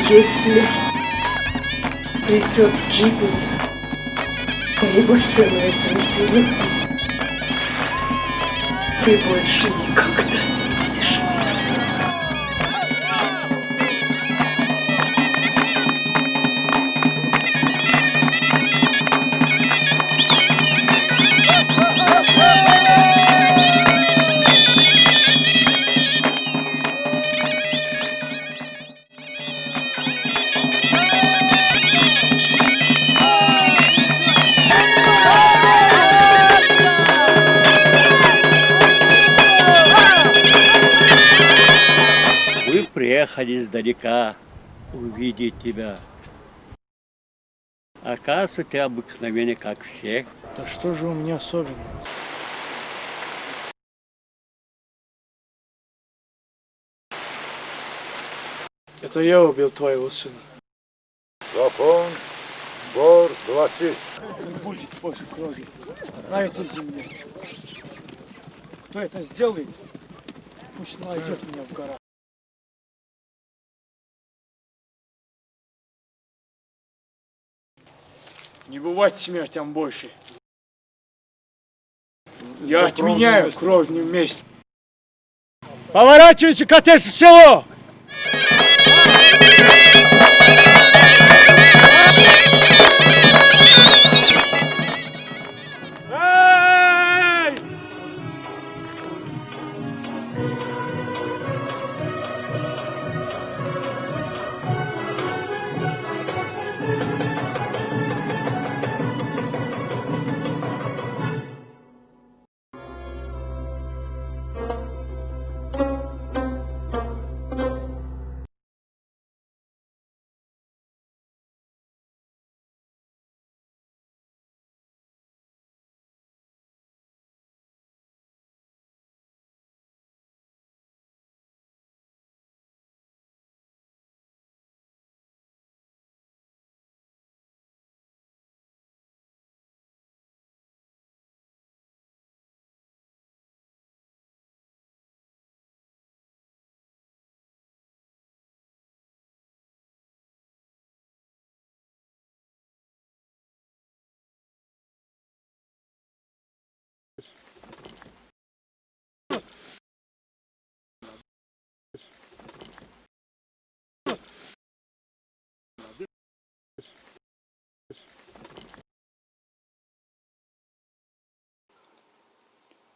Если придет гибель моего сына из руки, ты больше никогда не видишь меня слез. Вы приехали издалека увидеть тебя. Оказывается, ты обыкновенный, как все. Да что же у меня особенного? Это я убил твоего сына. Закон, гор, гласит. Не будет больше крови на этой земле. Кто это сделает, пусть найдет меня в горах. Не бывать смертям больше. Я отменяю кровную месть. Поворачивайте коттедж в село! Эй!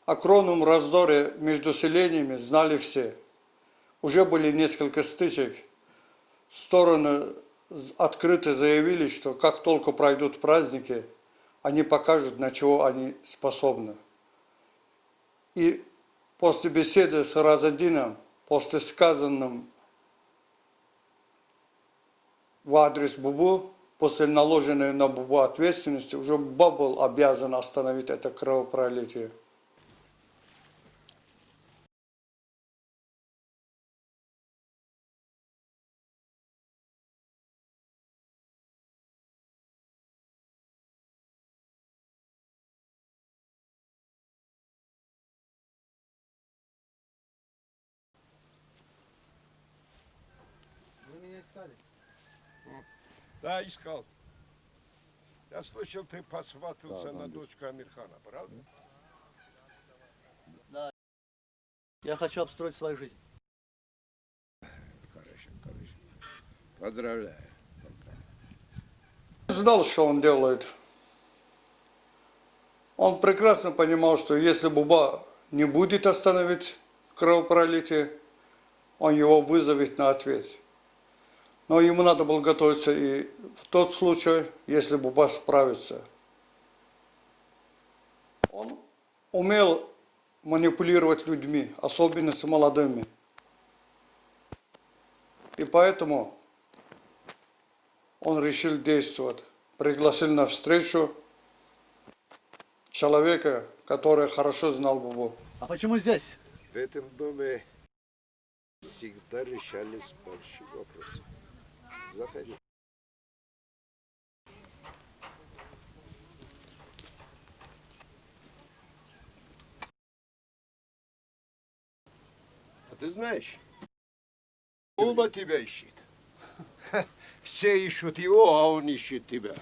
О кровном раздоре между селениями знали все. Уже были несколько стычек. Стороны открыто заявили, что как только пройдут праздники, они покажут, на чего они способны. И после беседы с Разадином, после сказанным в адрес Бубу, после наложенной на Бубу ответственности, уже Буба был обязан остановить это кровопролитие. Да, искал. Я слышал, ты посватался на дочку Амирхана, правда? Да. Я хочу обстроить свою жизнь. Хорошо, хорошо. Поздравляю. Знал, что он делает. Он прекрасно понимал, что если Буба не будет остановить кровопролитие, он его вызовет на ответ. Но ему надо было готовиться и в тот случай, если Буба справится. Он умел манипулировать людьми, особенно с молодыми. И поэтому он решил действовать. Пригласил на встречу человека, который хорошо знал Бубу. А почему здесь? В этом доме всегда решались большие вопросы. Заходи. А ты знаешь, Буба тебя ищет. Все ищут его, а он ищет тебя.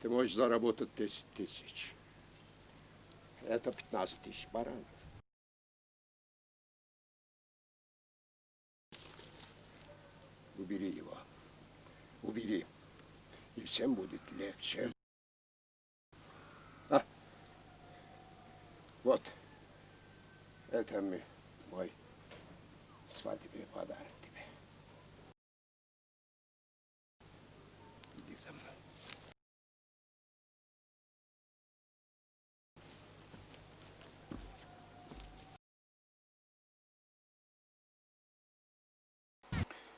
Ты можешь заработать 10 тысяч. Это 15 тысяч баранов. Убери его. Убери. И всем будет легче. А? Вот. Это мой свадебный подарок тебе. Иди за мной.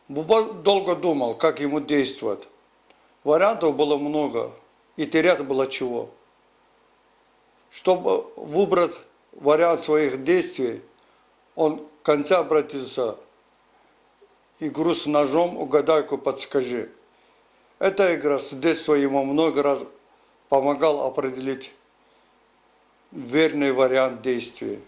Буба долго думал, как ему действовать. Вариантов было много, и терять было чего. Чтобы выбрать вариант своих действий, он к концу обратился: игру с ножом, угадайку подскажи. Эта игра с детства ему много раз помогала определить верный вариант действий.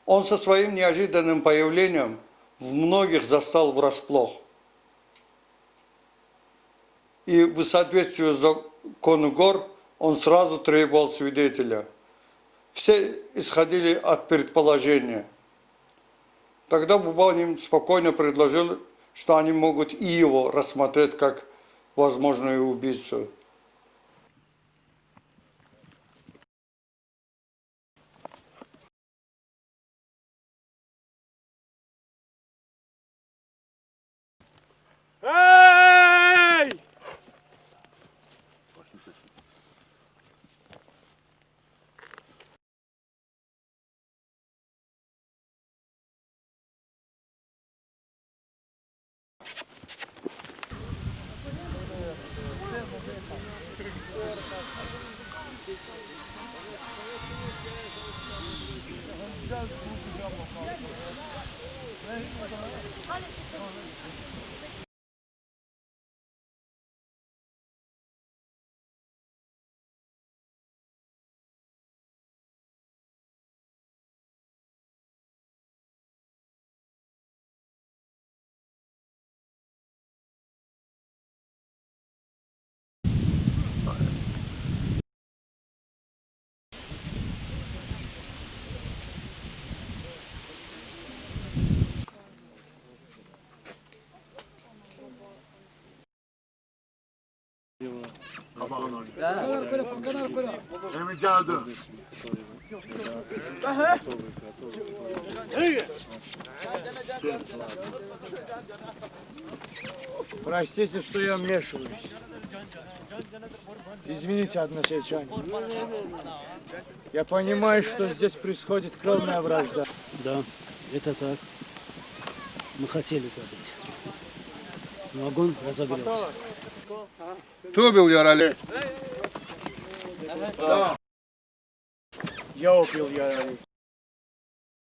Он со своим неожиданным появлением в многих застал врасплох. И в соответствии с закону гор он сразу требовал свидетеля. Все исходили от предположения. Тогда Бубанин спокойно предложил, что они могут и его рассмотреть как возможную убийцу. Эй! Emre geldi. Простите, что я вмешиваюсь. Извините, односельчане. Я понимаю, что здесь происходит кровная вражда. Да, это так. Мы хотели забыть. Но огонь разогрелся. Кто был Ярале? Я убил Ярали.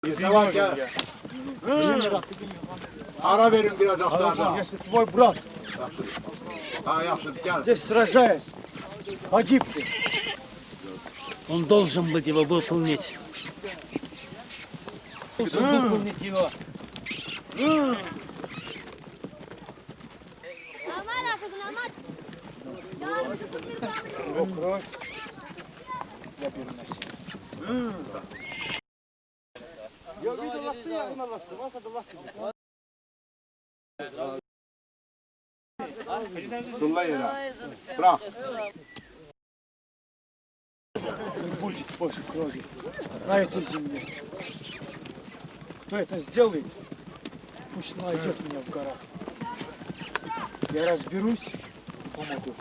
Tamam gel. Ara verin biraz haftadan. Если твой брат Ha yaxşı gel. здесь сражаясь, погиб ты, Он должен быть его выполнить. Должен выполнить его. его кровь я беру на себя. Tulla yere. Bırak. Не будет больше крови на этой земле. Кто это сделает, пусть найдет меня в горах. Я разберусь и помогу.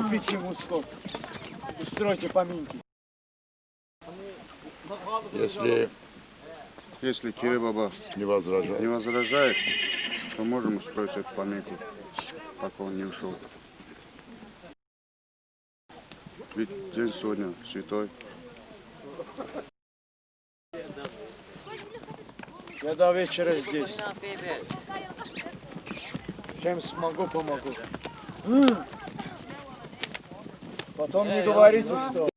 Купите ему скот, устройте поминки. Если Кири Баба Не возражай. не возражает, то можем устроить эту поминку, пока он не ушел. Ведь день сегодня святой. Я до вечера здесь. Чем смогу, помогу. Потом не говорите, что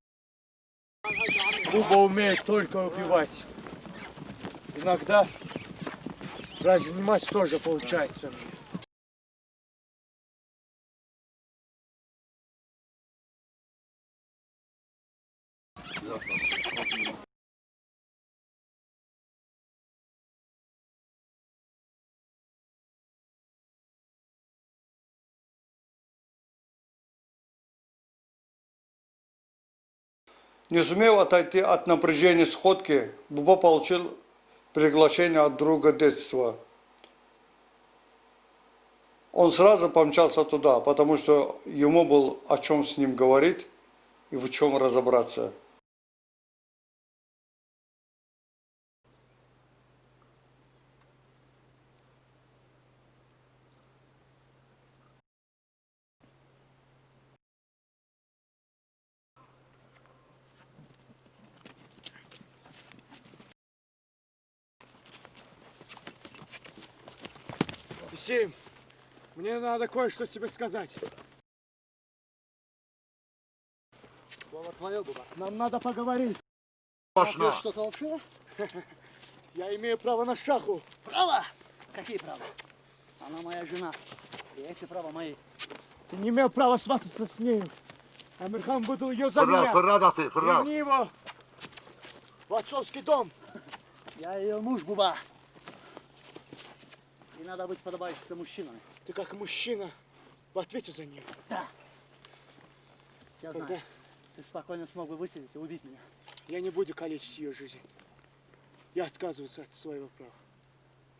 Буба умеет только убивать. Иногда разнимать тоже получается. Не сумев отойти от напряжения сходки, Буба получил приглашение от друга детства. Он сразу помчался туда, потому что ему было о чем с ним говорить и в чем разобраться. Сим, мне надо кое-что тебе сказать. Слово твое, Буба. Нам надо поговорить. Başına. Что-то общего? Я имею право на шаху. Право? Какие права? Она моя жена. И эти права мои. Ты не имел права свататься с ней. Амирхан выдал ее за Fırlat меня. fırlat atı fırlat. Верни его в отцовский дом. Я ее муж, Буба. И надо быть подобающим мужчиной. Ты как мужчина в ответе за нее. Да. Я Когда знаю. Ты спокойно смог бы высидеть и убить меня. я не буду калечить ее жизнь. Я отказываюсь от своего права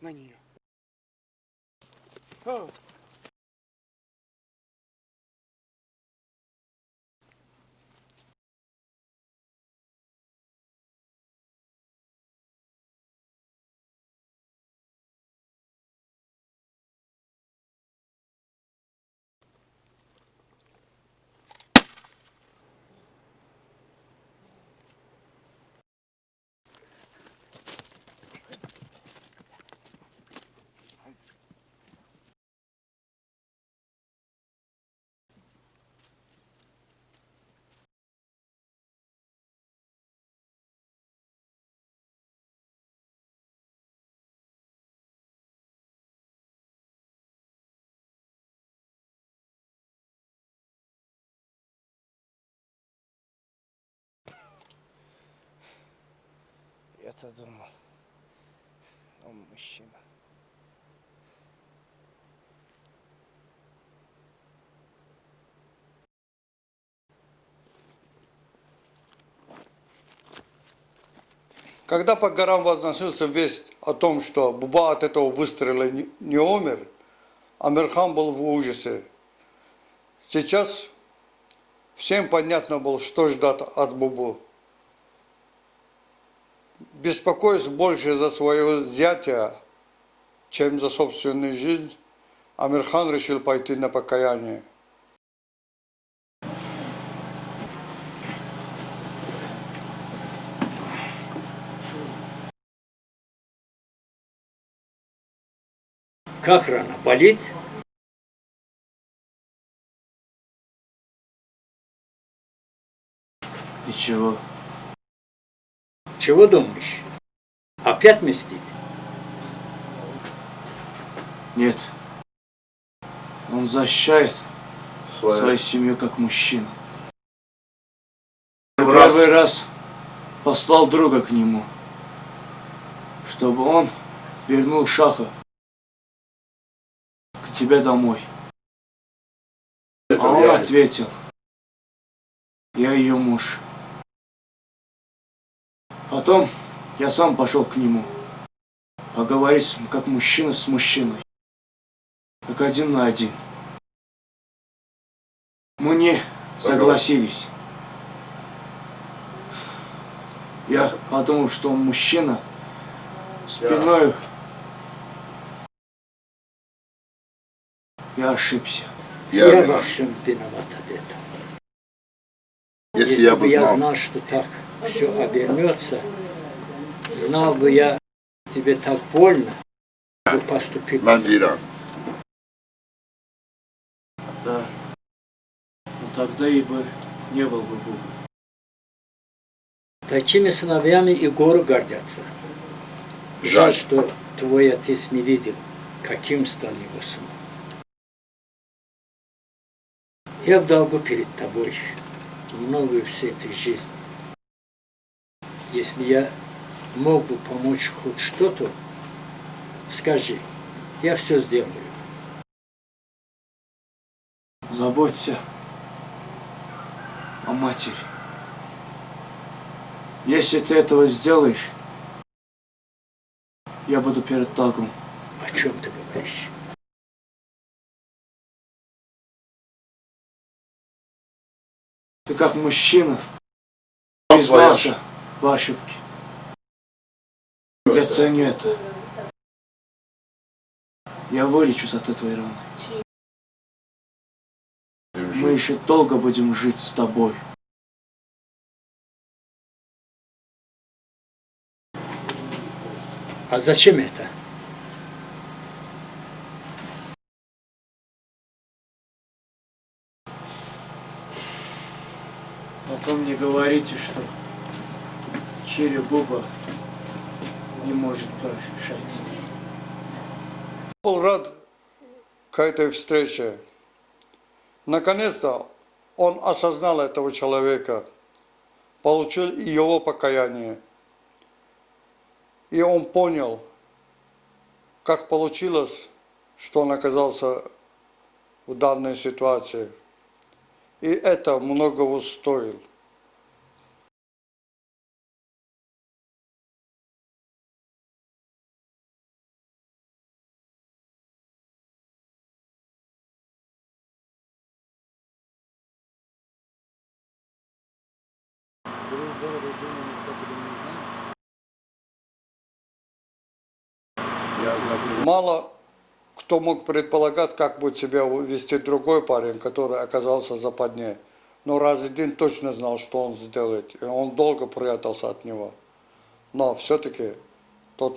на нее. О, я-то думал, он мужчина. Когда по горам возносился весть о том, что Буба от этого выстрела не умер, Амирхан был в ужасе. Сейчас всем понятно было, что ждать от Бубу. Беспокоясь больше за свое зятя, чем за собственную жизнь, Амирхан решил пойти на покаяние. Как рана? Болит? И чего? Чего думаешь? Опять мстит? Нет. Он защищает свою семью как мужчина. Первый раз послал друга к нему, чтобы он вернул Шаха к тебе домой. А он ответил: я ее муж. Потом я сам пошел к нему поговорить как мужчина с мужчиной, как один на один. Мы не согласились. Я подумал, что он мужчина, спиной. Я ошибся. Я во всем виноват об этом. Если бы я знал, что так все обернется, знал бы я, тебе так больно, бы поступил. Надира. Да. Но тогда и бы не был бы Бога. Такими сыновьями и горы гордятся. Жаль, что твой отец не видел, каким стал его сын. Я в долгу перед тобой многое всей этой жизни. Если я мог бы помочь хоть что-то, скажи, я все сделаю. Заботься о матери. Если ты этого сделаешь, я буду перед Тагом. О чем ты говоришь? Ты как мужчина признался в ошибке. Я ценю это. Я вылечусь от этой раны. Мы еще долго будем жить с тобой. А зачем это? Потом не говорите, что Чири Буба не может прощать. Был рад к этой встрече. Наконец-то он осознал этого человека, получил его покаяние. И он понял, как получилось, что он оказался в данной ситуации. И это многого стоило. Мало кто мог предполагать, как будет себя вести другой парень, который оказался в западне. Но Разидин точно знал, что он сделает, и он долго прятался от него. Но все-таки тот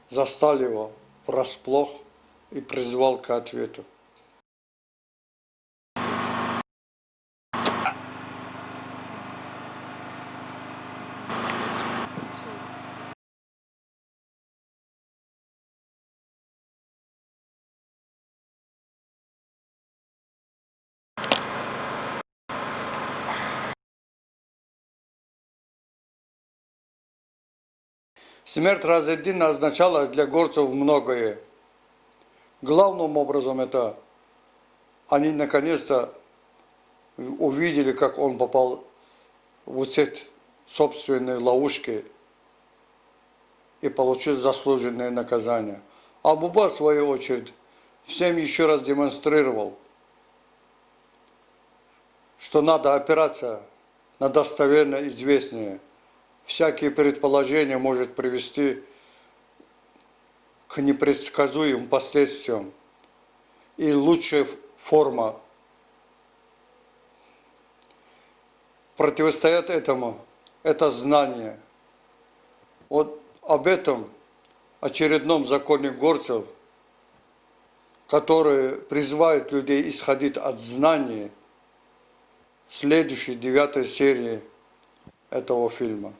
застал его врасплох и призвал к ответу. Смерть Разиддина означала для горцев многое. Главным образом это они наконец-то увидели, как он попал в сеть собственной ловушки и получить заслуженное наказание. А Буба, в свою очередь, всем еще раз демонстрировал, что надо опираться на достоверно известные. Всякие предположения может привести к непредсказуемым последствиям. И лучшая форма противостоять этому – это знание. Вот об этом очередном законе Горцев, который призывает людей исходить от знаний, в следующей 9 серии этого фильма.